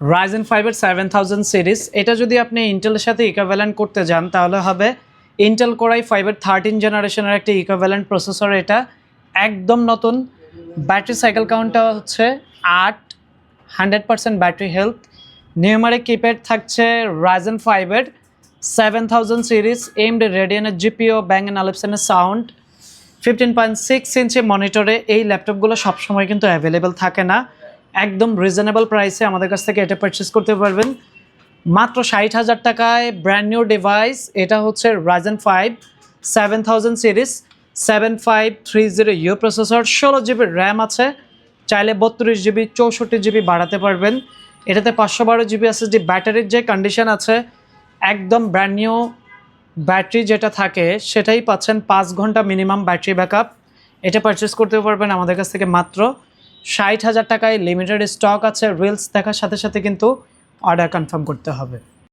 Ryzen 5 এর 7000 series. এটা যদি আপনি ইন্টেলের সাথে ইকুইভ্যালেন্ট করতে যান তাহলে হবে ইন্টেল Core i5 এর 13 জেনারেশনের একটা ইকুইভ্যালেন্ট প্রসেসর। এটা একদম নতুন। ব্যাটারি সাইকেল কাউন্টটা হচ্ছে 8, 100% ব্যাটারি হেলথ। নিউমারিক কিপ্যাড থাকছে Ryzen 5 এর 7000 series, AMD Radeon GPU, Bang & Olufsen sound, 15.6 ইঞ্চি মনিটরে। এই ল্যাপটপগুলো সবসময় কিন্তু অ্যাভেলেবেল থাকে না। একদম রিজনেবল প্রাইসে আমাদের কাছ থেকে এটা পারচেস করতে পারবেন মাত্র 60,000 টাকায়। Brand new device. এটা হচ্ছে Ryzen 5 7000 series, 7530U processor, 16 GB RAM আছে। চাইলে 32 জিবি 64 জিবি বাড়াতে পারবেন। এটাতে 512 জিবি SSD। ব্যাটারির যে কন্ডিশন আছে একদম ব্র্যান্ড নিউ ব্যাটারি যেটা থাকে সেটাই পাচ্ছেন, 5 ঘন্টা মিনিমাম ব্যাটারি ব্যাকআপ। এটা পারচেস করতে পারবেন আমাদের কাছ থেকে মাত্র 60,000 টাকায়। লিমিটেড স্টক আছে। রিলস দেখার সাথে সাথে কিন্তু অর্ডার কনফার্ম করতে হবে।